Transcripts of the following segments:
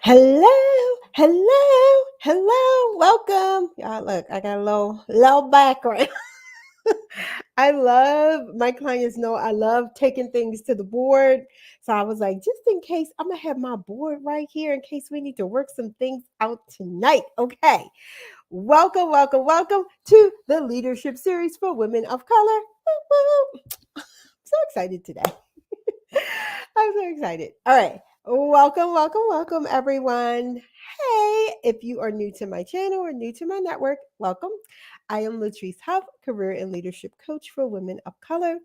Hello, hello, hello. Welcome. Y'all look, I got a low background. I love my clients know I love taking things to the board. So I was like, just in case, I'm gonna have my board right here in case we need to work some things out tonight. Okay. Welcome, welcome, welcome to the leadership series for women of color. Woo, woo. So excited today. I'm so excited. All right. Welcome, welcome, welcome, everyone. Hey, if you are new to my channel or new to my network, welcome. I am Latrice Huff, career and leadership coach for women of color.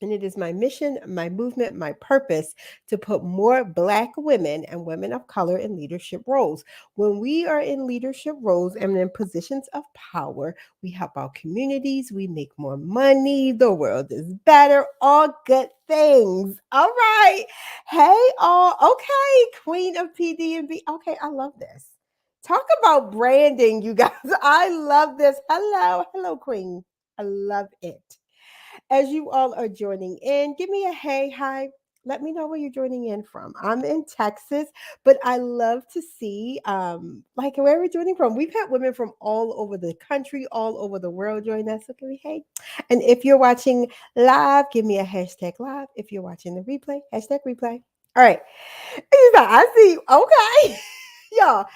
And it is my mission, my movement, my purpose to put more Black women and women of color in leadership roles. When we are in leadership roles and in positions of power, we help our communities, we make more money, the world is better, all good things. All right. Hey, all. Okay, Queen of PD&B. Okay, I love this. Talk about branding, you guys. I love this. Hello, hello, Queen. I love it. As you all are joining in, give me a hey, hi. Let me know where you're joining in from. I'm in Texas, but I love to see like where we're joining from. We've had women from all over the country, all over the world join us. So give me hey. And if you're watching live, give me a hashtag live. If you're watching the replay, hashtag replay. All right. He's like, I see. Okay. Y'all,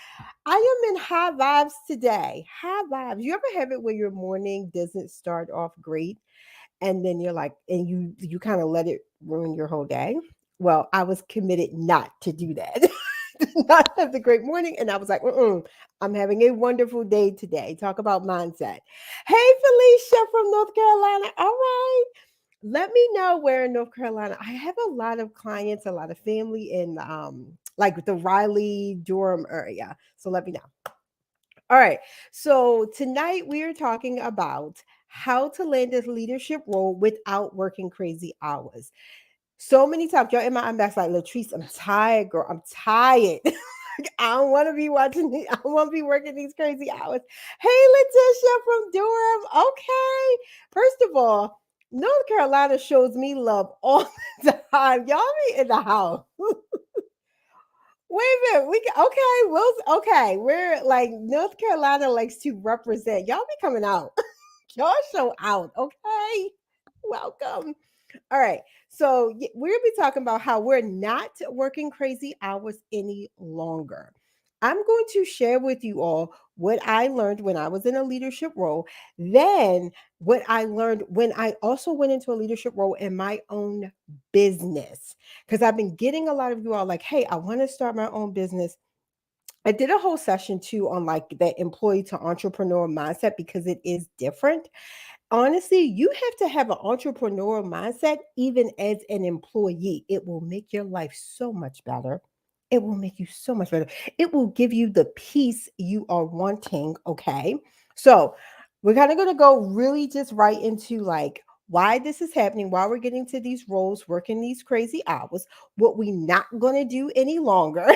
I am in high vibes today. High vibes. You ever have it where your morning doesn't start off great? And then you're like, and you kind of let it ruin your whole day. Well, I was committed not to do that. Not have the great morning, and I was like, I'm having a wonderful day today. Talk about mindset. Hey, Felicia from North Carolina. All right. Let me know where in North Carolina. I have a lot of clients, a lot of family in like the Raleigh, Durham area. So let me know. All right. So tonight we are talking about how to land this leadership role without working crazy hours. So many times, y'all in my inbox like, Latrice, I'm tired, girl. I'm tired. I don't want to be I don't want to be working these crazy hours. Hey, Letitia from Durham. Okay. First of all, North Carolina shows me love all the time. Y'all be in the house. Wait a minute. Okay. We're like North Carolina likes to represent. Y'all be coming out. Y'all show out. Okay. Welcome. All right. So we'll be talking about how we're not working crazy hours any longer. I'm going to share with you all what I learned when I was in a leadership role, then what I learned when I also went into a leadership role in my own business. Because I've been getting a lot of you all like, hey, I want to start my own business. I did a whole session too on like the employee to entrepreneur mindset because it is different. Honestly, you have to have an entrepreneurial mindset even as an employee. It will make your life so much better. It will make you so much better. It will give you the peace you are wanting. Okay. So we're kind of going to go really just right into like why this is happening, why we're getting to these roles, working these crazy hours, what we not going to do any longer,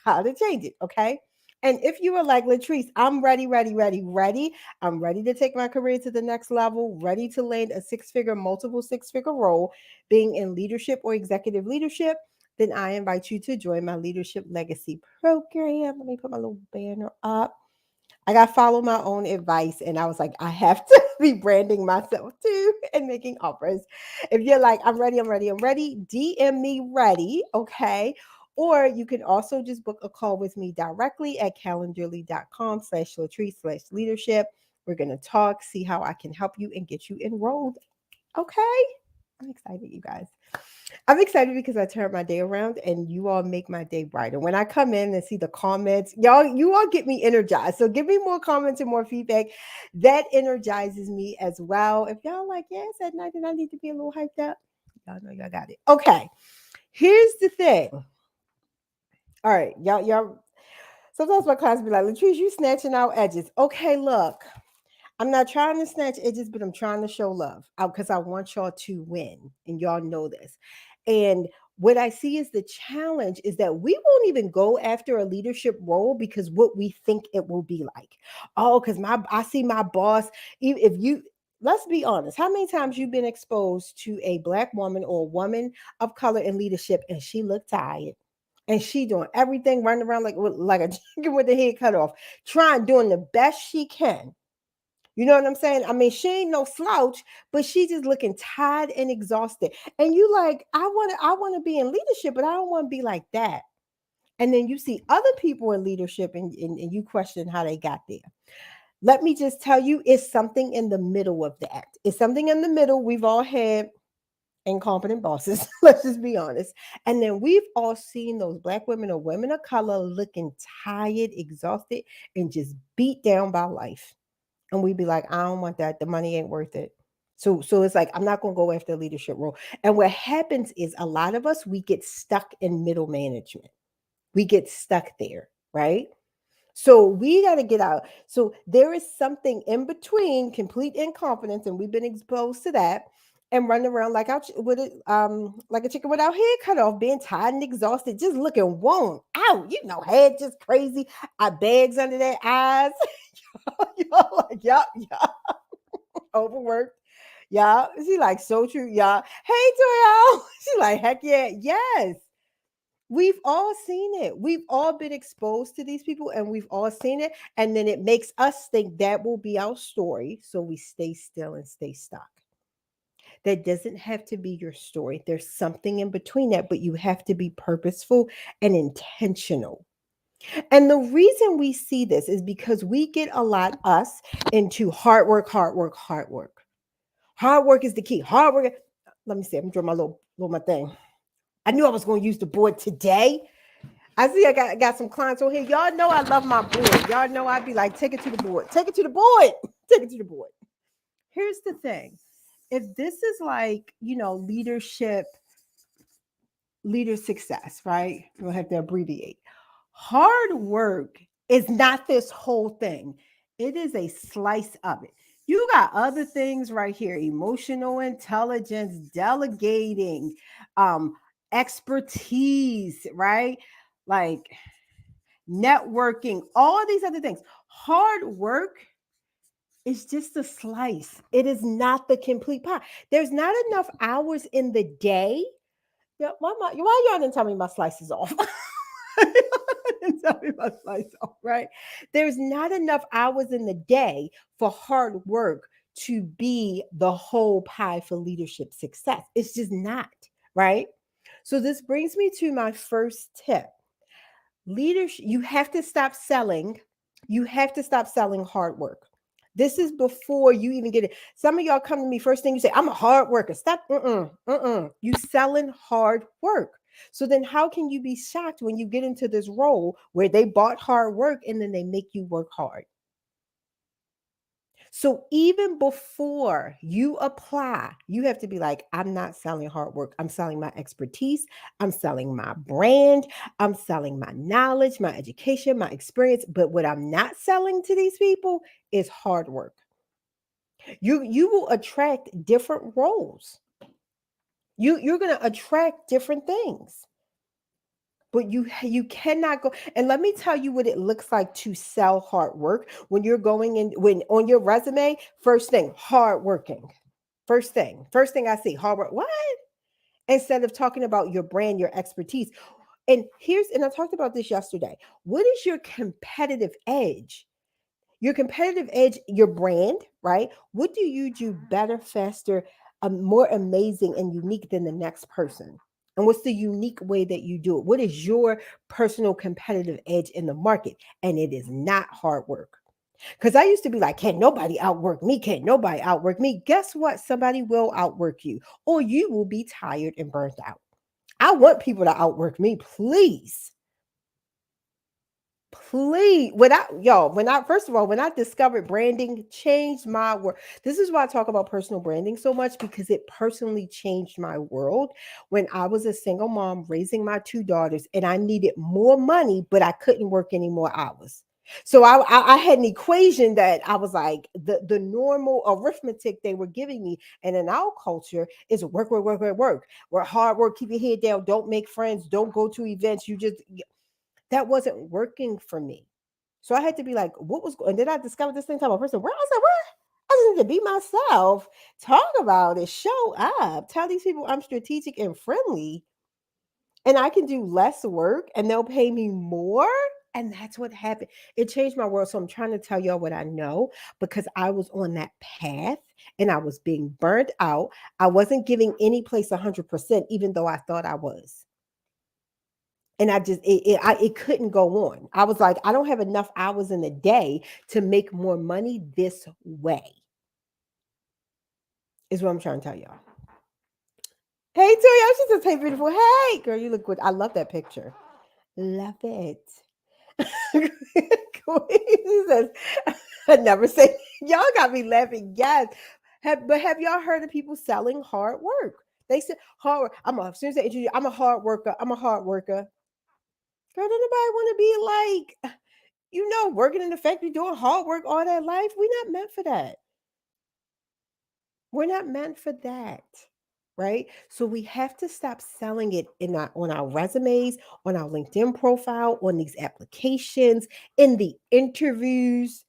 how to change it. Okay. And if you were like, Latrice, I'm ready, ready, ready, ready. I'm ready to take my career to the next level, ready to land a multiple six figure role, being in leadership or executive leadership, then I invite you to join my Leadership Legacy Program. Let me put my little banner up. I got to follow my own advice, and I was like, I have to be branding myself too and making offers. If you're like, I'm ready, I'm ready, I'm ready, DM me ready, okay? Or you can also just book a call with me directly at calendarly.com/Latrice/leadership. We're going to talk, see how I can help you and get you enrolled. Okay. I'm excited, you guys. I'm excited because I turned my day around and you all make my day brighter. When I come in and see the comments, you all get me energized. So give me more comments and more feedback. That energizes me as well. If y'all like, yes, at night and I need to be a little hyped up, y'all know y'all got it. Okay. Here's the thing. All right, y'all. Sometimes my clients be like, Latrice, you snatching out edges. Okay, look, I'm not trying to snatch edges, but I'm trying to show love because I want y'all to win. And y'all know this. And what I see is the challenge is that we won't even go after a leadership role because what we think it will be like. Oh, because I see my boss. If you let's be honest, how many times you've been exposed to a Black woman or a woman of color in leadership and she looked tired? And she doing everything, running around like a chicken with the head cut off, trying, doing the best she can. You know what I'm saying? I mean, she ain't no slouch, but she just looking tired and exhausted. And you like, I want to be in leadership, but I don't want to be like that. And then you see other people in leadership, and you question how they got there. Let me just tell you, it's something in the middle of that. It's something in the middle. We've all had incompetent bosses. Let's just be honest. And then we've all seen those Black women or women of color looking tired, exhausted, and just beat down by life. And we'd be like, I don't want that. The money ain't worth it. So it's like, I'm not going to go after a leadership role. And what happens is a lot of us, we get stuck in middle management. We get stuck there, right? So we got to get out. So there is something in between complete incompetence, and we've been exposed to that, and running around like with it, like a chicken without head cut off, being tired and exhausted, just looking worn out. Head just crazy, bags under their eyes. Like y'all overworked. Y'all, she like so true. Y'all, hey Toya, she like heck yeah, yes. We've all seen it. We've all been exposed to these people and we've all seen it. And then it makes us think that will be our story. So we stay still and stay stuck. That doesn't have to be your story. There's something in between that, but you have to be purposeful and intentional. And the reason we see this is because we get a lot, us, into hard work, hard work, hard work. Hard work is the key. Hard work. Let me see. I'm drawing my little my thing. I knew I was going to use the board today. I see I got some clients on here. Y'all know I love my board. Y'all know I'd be like, take it to the board. Take it to the board. Take it to the board. Here's the thing. If this is like, leadership, leader success, right? We'll have to abbreviate. Hard work is not this whole thing. It is a slice of it. You got other things right here: emotional intelligence, delegating, expertise, right? Like networking, all these other things. Hard work is just a slice. It is not the complete pie. There's not enough hours in the day. Yeah, why y'all didn't tell me my slice is off? Didn't tell me my slice off, right? There's not enough hours in the day for hard work to be the whole pie for leadership success. It's just not, right? So this brings me to my first tip. Leadership, you have to stop selling. You have to stop selling hard work. This is before you even get it. Some of y'all come to me, first thing you say, I'm a hard worker. Stop. You selling hard work. So then how can you be shocked when you get into this role where they bought hard work and then they make you work hard? So even before you apply, you have to be like, I'm not selling hard work. I'm selling my expertise. I'm selling my brand. I'm selling my knowledge, my education, my experience. But what I'm not selling to these people is hard work. You will attract different roles. You're going to attract different things. But you cannot go. And let me tell you what it looks like to sell hard work when you're going in, when on your resume, first thing, hard working. First thing I see, hard work. What? Instead of talking about your brand, your expertise. And I talked about this yesterday. What is your competitive edge? Your competitive edge, your brand, right? What do you do better, faster, more amazing and unique than the next person? And what's the unique way that you do it? What is your personal competitive edge in the market? And it is not hard work. Because I used to be like, can't nobody outwork me? Can't nobody outwork me? Guess what? Somebody will outwork you, or you will be tired and burnt out. I want people to outwork me, please. Please, first of all, when I discovered branding, changed my world. This is why I talk about personal branding so much, because it personally changed my world when I was a single mom raising my two daughters and I needed more money, but I couldn't work any more hours. So I had an equation that I was like, the normal arithmetic they were giving me, and in our culture is work, work, work, work, work. Work hard, work, keep your head down, don't make friends, don't go to events. That wasn't working for me. So I had to be like, what was, and then I discovered this thing type of person. Where I was like, what? I just need to be myself, talk about it, show up, tell these people I'm strategic and friendly, and I can do less work and they'll pay me more. And that's what happened. It changed my world. So I'm trying to tell y'all what I know because I was on that path and I was being burnt out. I wasn't giving any place 100%, even though I thought I was. And I just it couldn't go on. I was like, I don't have enough hours in the day to make more money this way. Is what I'm trying to tell y'all. Hey, Toya, she says, "Hey, beautiful. Hey, girl, you look good. I love that picture. Love it." He says, "I never say." Y'all got me laughing. Yes, but have y'all heard of people selling hard work? They said hard work. As soon as they introduce you, I'm a hard worker. I'm a hard worker. Girl, don't nobody want to be like working in the factory doing hard work all that life. We're not meant for that. We're not meant for that. Right? So we have to stop selling it on our resumes, on our LinkedIn profile, on these applications, in the interviews.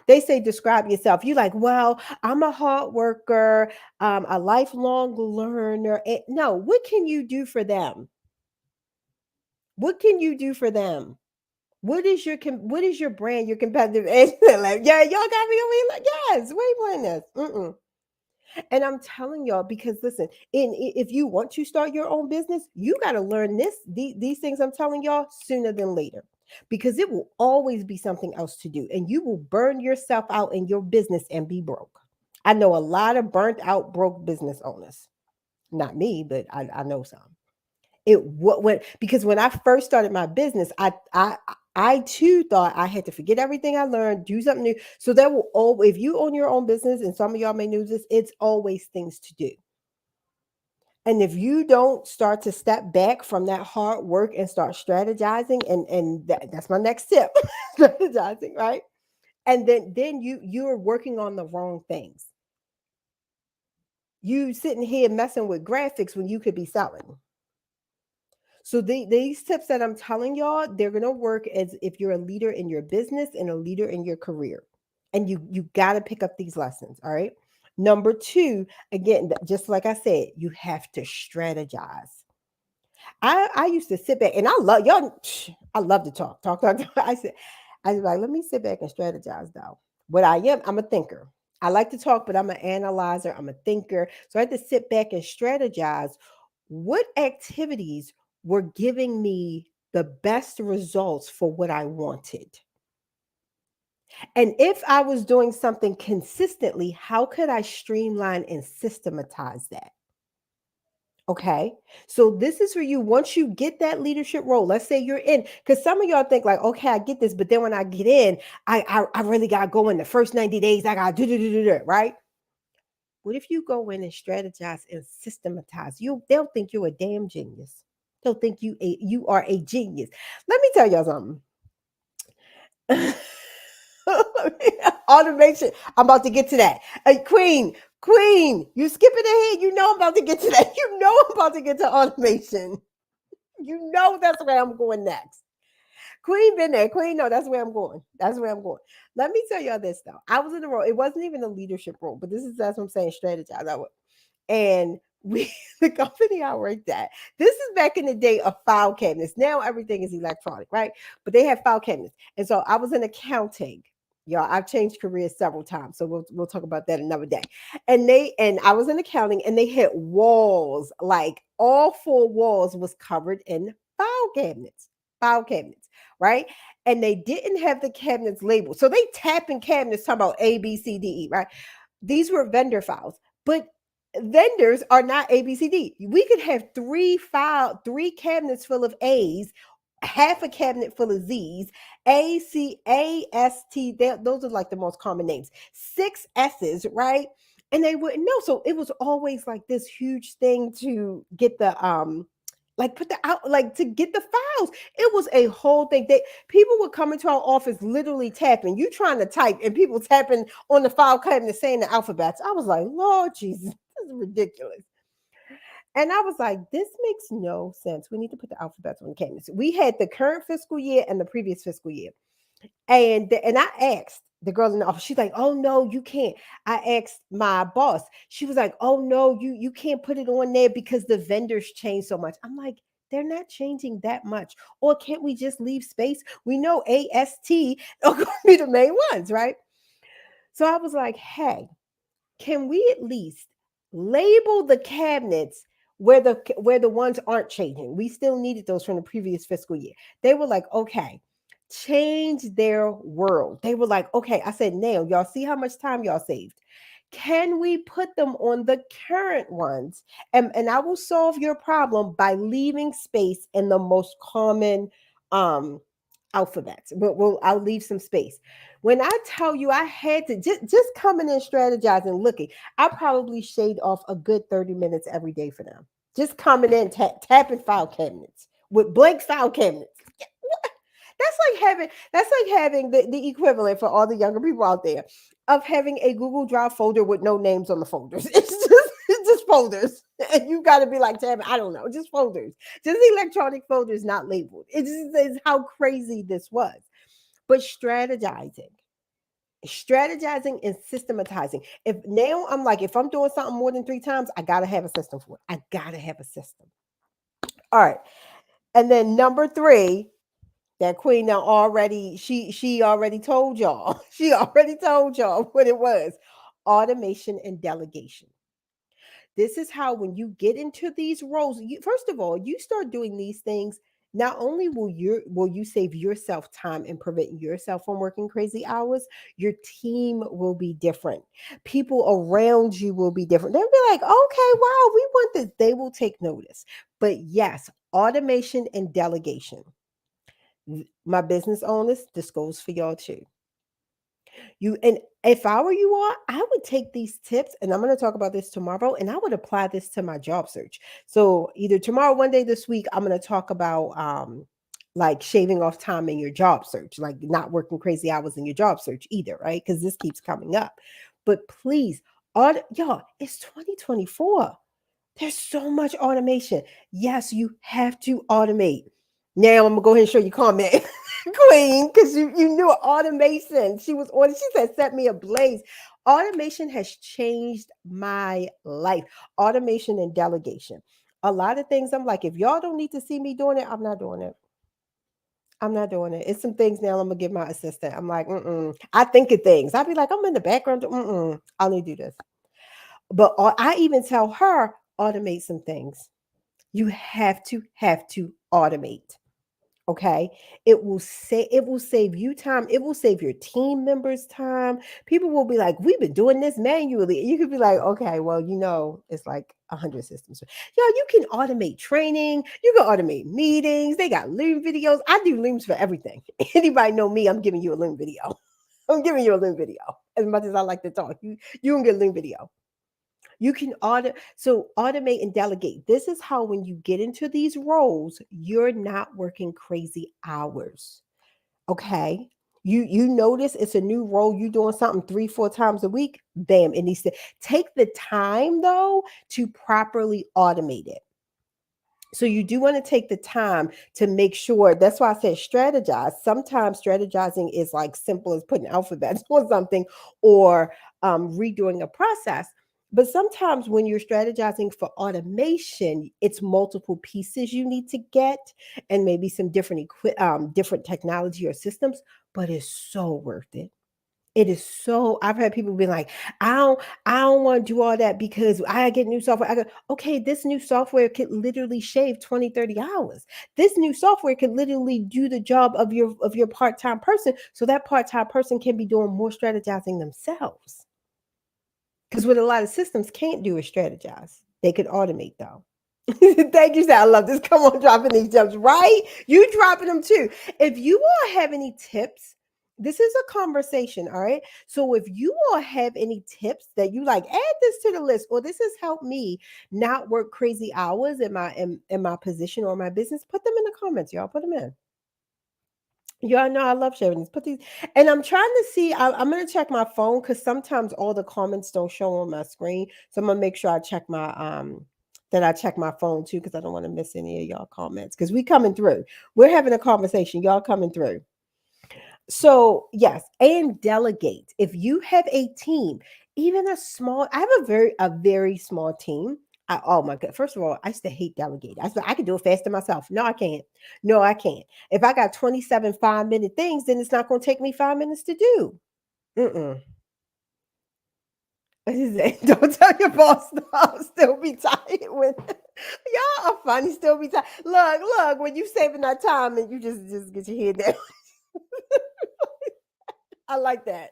They say describe yourself. You like, well, I'm a hard worker, a lifelong learner. No, what can you do for them? What can you do for them? What is your brand, your competitive edge? Like, yeah, y'all got me over here like, yes, we ain't playing this. Mm-mm. And I'm telling y'all because listen, if you want to start your own business, you got to learn these things I'm telling y'all sooner than later. Because it will always be something else to do, and you will burn yourself out in your business and be broke. I know a lot of burnt out, broke business owners. Not me, but I know some. It what when because when I first started my business, I too thought I had to forget everything I learned, do something new. So there will always, if you own your own business, and some of y'all may know this, it's always things to do. And if you don't start to step back from that hard work and start strategizing, that's my next tip, strategizing, right? And then you're working on the wrong things. You sitting here messing with graphics when you could be selling. So these tips that I'm telling y'all, they're gonna work as if you're a leader in your business and a leader in your career. And you got to pick up these lessons. All right. Number two, again, just like I said, you have to strategize. I used to sit back and I love y'all. I love to talk. I was like, let me sit back and strategize though. What I am, I'm a thinker. I like to talk, but I'm an analyzer. I'm a thinker. So I had to sit back and strategize what activities were giving me the best results for what I wanted. And if I was doing something consistently, how could I streamline and systematize that? Okay. So this is for you. Once you get that leadership role, let's say you're in, because some of y'all think like, okay, I get this, but then when I get in, I really gotta go in the first 90 days, I gotta do, right? What if you go in and strategize and systematize? They'll think you're a damn genius. They'll think you are a genius. Let me tell y'all something. Automation. I'm about to get to that. Hey, Queen, you skipping ahead. You know I'm about to get to that. You know I'm about to get to automation. You know that's where I'm going next. Queen been there. Queen, no, that's where I'm going. That's where I'm going. Let me tell y'all this though. I was in the role. It wasn't even a leadership role, but that's what I'm saying. Strategize. And we the company I worked at, this is back in the day of file cabinets. Now everything is electronic, right? But they had file cabinets. And so I was in accounting. Y'all, I've changed careers several times. So we'll talk about that another day. And I was in accounting and they had walls, like all four walls was covered in file cabinets. File cabinets, right? And they didn't have the cabinets labeled. So they tapping cabinets talking about A, B, C, D, E, right? These were vendor files. But vendors are not ABCD. We could have three cabinets full of A's, half a cabinet full of Z's, ACAST. Those are like the most common names. Six S's, right? And they wouldn't know. So it was always like this huge thing to get the like put the out like to get the files. It was a whole thing. People would come into our office literally tapping. You trying to type and people tapping on the file cabinet saying the alphabets. I was like, Lord Jesus, this is ridiculous. And I was like, this makes no sense. We need to put the alphabets on the cabinets. We had the current fiscal year and the previous fiscal year. And I asked the girl in the office, she's like, oh no, you can't. I asked my boss. She was like, oh no, you can't put it on there because the vendors change so much. I'm like, They're not changing that much. Or can't we just leave space? We know AST are going to be the main ones, right? So I was like, hey, can we at least label the cabinets where the ones aren't changing? We still needed those from the previous fiscal year. They were like, okay, change their world. They were like, okay. I said, now y'all see how much time y'all saved. Can we put them on the current ones? And I will solve your problem by leaving space in the most common um alphabets. I'll leave some space. When I tell you I had to just coming in strategizing, looking, I probably shade off a good 30 minutes every day for them. Just coming in, tapping file cabinets with blank file cabinets. That's like having the equivalent for all the younger people out there of having a Google Drive folder with no names on the folders. It's just folders. And you gotta be like, damn, I don't know, just folders. Just electronic folders not labeled. It just is how crazy this was. But strategizing and systematizing. If now I'm like, if I'm doing something more than 3 times, I gotta have a system for it. I gotta have a system. All right. And then number three, that queen now already, she already told y'all. She already told y'all what it was. Automation and delegation. This is how, when you get into these roles, first of all, you start doing these things. Not only will you save yourself time and prevent yourself from working crazy hours, your team will be different. People around you will be different. They'll be like, okay, wow, we want this. They will take notice. But yes, automation and delegation. My business owners, this goes for y'all too. And if I were you all, I would take these tips, and I'm going to talk about this tomorrow, and I would apply this to my job search. So either tomorrow, one day this week, I'm going to talk about like shaving off time in your job search, like not working crazy hours in your job search either, right? Because this keeps coming up. But please, y'all, it's 2024. There's so much automation. Yes, you have to automate. Now I'm gonna go ahead and show you comment, Queen, because you knew automation. She was on. She said, "Set me ablaze." Automation has changed my life. Automation and delegation. A lot of things I'm like, if y'all don't need to see me doing it, I'm not doing it. I'm not doing it. It's some things now I'm gonna give my assistant. I'm like, I think of things. I'll be like, I'm in the background. I'll need to do this. But I even tell her automate some things. You have to automate. Okay. It will save you time. It will save your team members time. People will be like, we've been doing this manually. And you could be like, okay, well, it's like 100 systems. You can automate training. You can automate meetings. They got Loom videos. I do Looms for everything. Anybody know me? I'm giving you a Loom video. I'm giving you a Loom video. As much as I like to talk, you can get a Loom video. You can automate and delegate. This is how, when you get into these roles, you're not working crazy hours. Okay. You notice it's a new role, you doing something 3-4 times a week, bam, it needs to take the time though to properly automate it. So you do want to take the time to make sure. That's why I said strategize. Sometimes strategizing is like simple as putting alphabets on something, or redoing a process. But sometimes when you're strategizing for automation, it's multiple pieces you need to get, and maybe some different technology or systems. But it's so worth it. It is so. I've had people be like, I don't want to do all that because I get new software. I go, okay, this new software could literally shave 20, 30 hours. This new software could literally do the job of your part-time person. So that part-time person can be doing more strategizing themselves. Because what a lot of systems can't do is strategize. They could automate though. Thank you, Sal. I love this. Come on, dropping these gems, right? You dropping them too. If you all have any tips, this is a conversation, all right? So if you all have any tips that you like, add this to the list, or this has helped me not work crazy hours in my position or my business, put them in the comments, y'all. Put them in. Y'all know I love sharing these. Put these, and I'm trying to see. I'm gonna check my phone because sometimes all the comments don't show on my screen. So I'm gonna make sure I check my phone too, because I don't want to miss any of y'all comments. Because we coming through. We're having a conversation. Y'all coming through. So yes, and delegate. If you have a team, even a small, I have a very small team. Oh my God. First of all, I used to hate delegating. I said, I can do it faster myself. No, I can't. No, I can't. If I got 27 5-minute things, then it's not going to take me 5 minutes to do. Mm-mm. What is it? Don't tell your boss no, I'll still be tired when y'all are funny, still be tired. Look, when you saving that time and you just get your head down. I like that.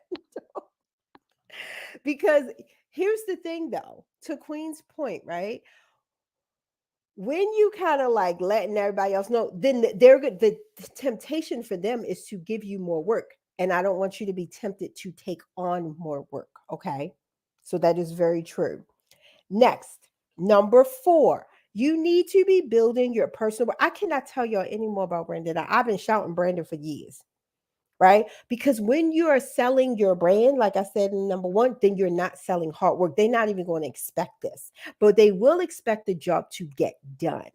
Because here's the thing though, to Queen's point, right? When you kind of like letting everybody else know, then they're good. The temptation for them is to give you more work. And I don't want you to be tempted to take on more work. Okay. So that is very true. Next, number 4, you need to be building your personal. I cannot tell y'all any more about Brandon. I've been shouting Brandon for years, right? Because when you are selling your brand, like I said in number 1, then you're not selling hard work. They're not even going to expect this, but they will expect the job to get done.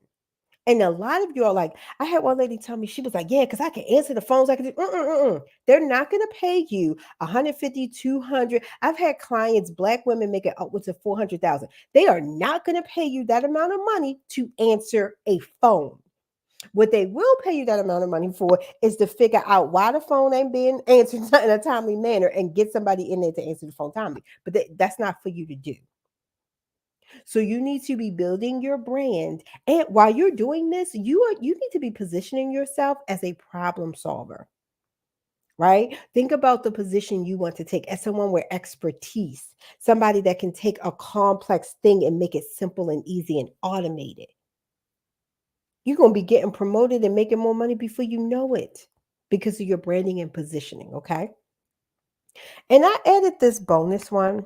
And a lot of you are like, I had one lady tell me, she was like, yeah, because I can answer the phones. I can do, They're not going to pay you 150, 200. I've had clients, Black women making upwards of 400,000. They are not going to pay you that amount of money to answer a phone. What they will pay you that amount of money for is to figure out why the phone ain't being answered in a timely manner and get somebody in there to answer the phone timely. But that's not for you to do. So you need to be building your brand. And while you're doing this, you need to be positioning yourself as a problem solver. Right? Think about the position you want to take as someone with expertise, somebody that can take a complex thing and make it simple and easy and automate it. You're going to be getting promoted and making more money before you know it because of your branding and positioning. Okay. And I added this bonus one.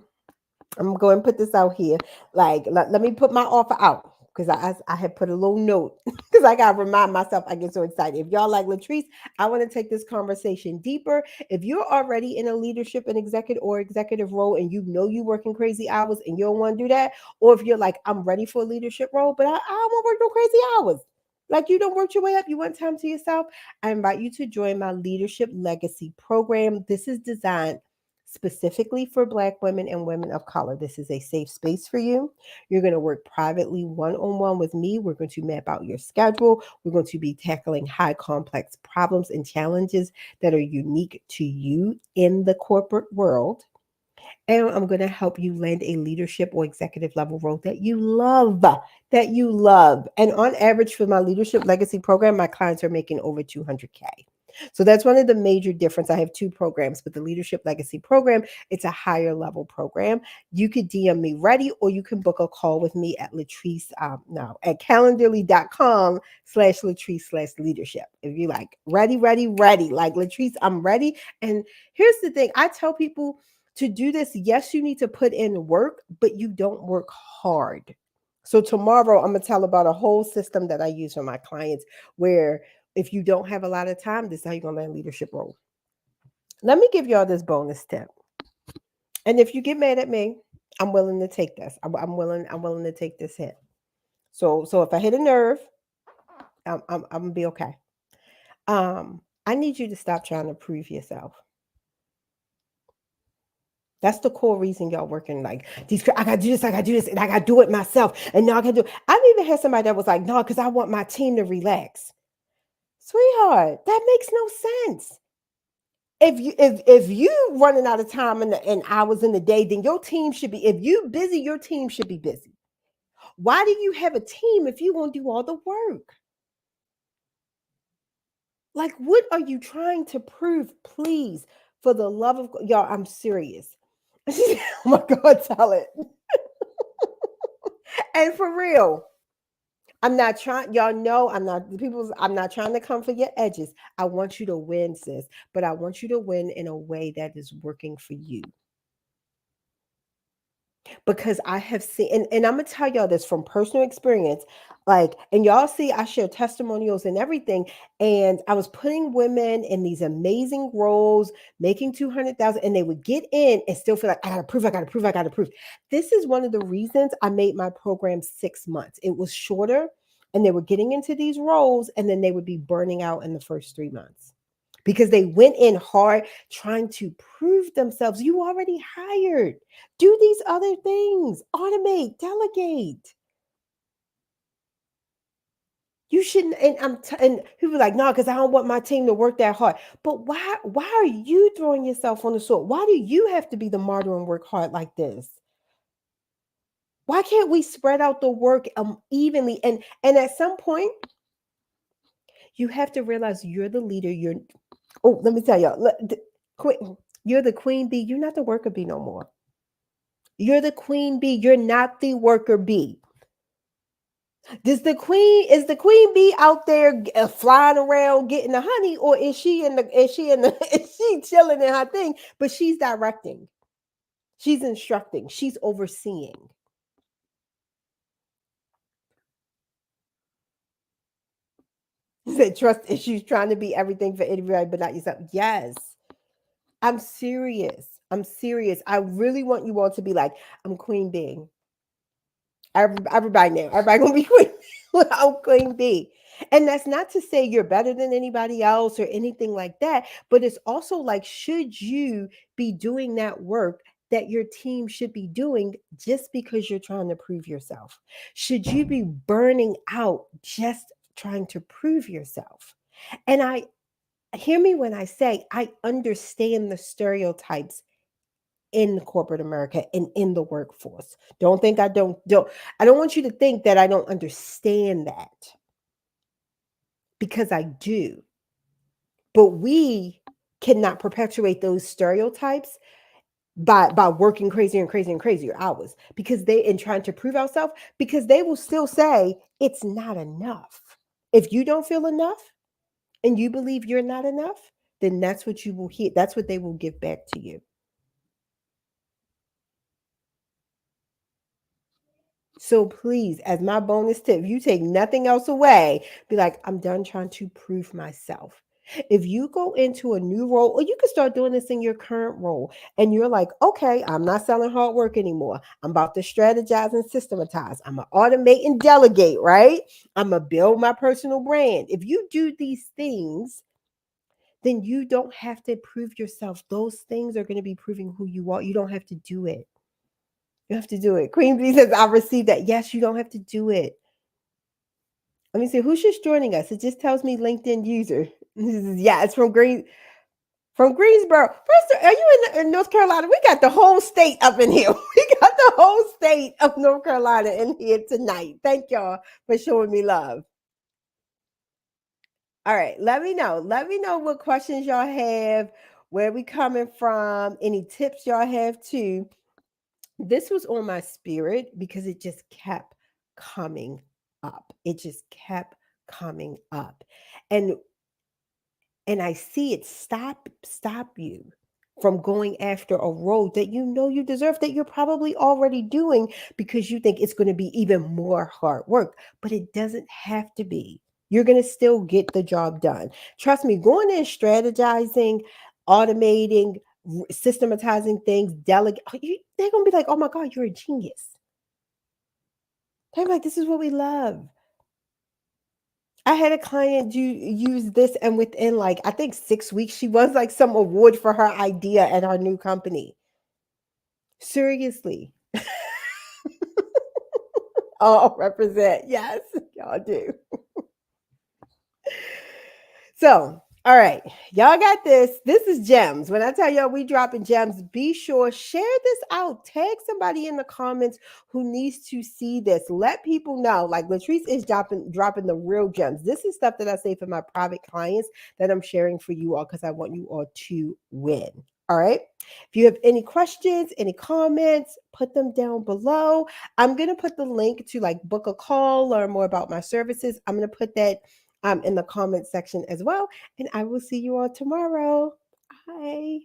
I'm going to go and put this out here. Like, let me put my offer out because I had put a little note because I got to remind myself. I get so excited. If y'all like Latrice, I want to take this conversation deeper. If you're already in a leadership and executive role and you know you're working crazy hours and you don't want to do that, or if you're like, I'm ready for a leadership role, but I don't want to work no crazy hours. Like you don't work your way up, you want time to yourself. I invite you to join my Leadership Legacy program. This is designed specifically for Black women and women of color. This is a safe space for you. You're going to work privately one-on-one with me. We're going to map out your schedule. We're going to be tackling high complex problems and challenges that are unique to you in the corporate world. And I'm going to help you land a leadership or executive level role that you love, that you love. And on average for my Leadership Legacy program, my clients are making over 200K. So that's one of the major difference. I have 2 programs, but the Leadership Legacy program, it's a higher level program. You could DM me ready, or you can book a call with me at Latrice, at calendly.com/Latrice/leadership. If you like ready, like Latrice, I'm ready. And here's the thing. I tell people to do this, yes, you need to put in work, but you don't work hard. So tomorrow I'm going to tell about a whole system that I use for my clients where if you don't have a lot of time, this is how you're going to land leadership role. Let me give y'all this bonus tip. And if you get mad at me, I'm willing to take this. I'm willing to take this hit. So if I hit a nerve, I'm going to be okay. I need you to stop trying to prove yourself. That's the core reason y'all working like these. I gotta do this, and I gotta do it myself. And now I can do it. I've even had somebody that was like, no, because I want my team to relax. Sweetheart, that makes no sense. If you running out of time and hours in the day, then your team should be, if you busy, your team should be busy. Why do you have a team if you won't do all the work? Like, what are you trying to prove? Please, for the love of God, y'all, I'm serious. Oh my God, tell it. And for real, I'm not trying, y'all know I'm not trying to come for your edges. I want you to win, sis, but I want you to win in a way that is working for you. Because I have seen, and I'm gonna tell y'all this from personal experience, like, and y'all see, I share testimonials and everything, and I was putting women in these amazing roles, making 200,000, and they would get in and still feel like I gotta prove. This is one of the reasons I made my program 6 months. It was shorter, and they were getting into these roles, and then they would be burning out in the first 3 months because they went in hard trying to prove themselves. You already hired. Do these other things, automate, delegate. You shouldn't. And and people are like, no, because I don't want my team to work that hard. But why are you throwing yourself on the sword? Why do you have to be the martyr and work hard like this? Why can't we spread out the work evenly? And at some point, you have to realize you're the leader. Let me tell y'all, queen, you're the queen bee. You're not the worker bee no more. You're the queen bee. You're not the worker bee. Is the queen bee out there flying around getting the honey, or is she chilling in her thing? But she's directing, she's instructing, she's overseeing. Said trust issues, trying to be everything for everybody, but not yourself. Yes, I'm serious. I'm serious. I really want you all to be like, I'm queen bee. Everybody now, everybody gonna be queen. I'm queen bee. And that's not to say you're better than anybody else or anything like that, but it's also like, should you be doing that work that your team should be doing just because you're trying to prove yourself? Should you be burning out just trying to prove yourself? And I hear me when I say I understand the stereotypes in corporate America and in the workforce. Don't think I don't want you to think that I don't understand that, because I do. But we cannot perpetuate those stereotypes by working crazier and crazier and crazier hours, because they in trying to prove ourselves, because they will still say it's not enough. If you don't feel enough and you believe you're not enough, then that's what you will hear. That's what they will give back to you. So please, as my bonus tip, you take nothing else away, be like, I'm done trying to prove myself. If you go into a new role, or you can start doing this in your current role, and you're like, okay, I'm not selling hard work anymore. I'm about to strategize and systematize. I'm going to automate and delegate, right? I'm going to build my personal brand. If you do these things, then you don't have to prove yourself. Those things are going to be proving who you are. You don't have to do it. You have to do it. Queen Bee says, I received that. Yes, you don't have to do it. Let me see who's just joining us. It just tells me LinkedIn user. Yeah, it's from Greensboro. First, are you in North Carolina? We got the whole state up in here. We got the whole state of North Carolina in here tonight. Thank y'all for showing me love. All right, let me know. Let me know what questions y'all have, where we coming from, any tips y'all have too. This was on my spirit because it just kept coming up. It just kept coming up. And I see it stop you from going after a road that you know you deserve, that you're probably already doing, because you think it's going to be even more hard work, but it doesn't have to be. You're going to still get the job done. Trust me, going in strategizing, automating, systematizing things, they're going to be like, oh my God, you're a genius. They're like, this is what we love. I had a client use this, and within like I think 6 weeks, she won like some award for her idea at our new company. Seriously. Oh, represent. Yes, y'all do. So, all right, y'all got this. This is gems. When I tell y'all we dropping gems, be sure share this out. Tag somebody in the comments who needs to see this. Let people know. Like Latrice is dropping the real gems. This is stuff that I say for my private clients that I'm sharing for you all, because I want you all to win. All right. If you have any questions, any comments, put them down below. I'm going to put the link to like book a call, learn more about my services. I'm going to put that in the comment section as well. And I will see you all tomorrow. Bye.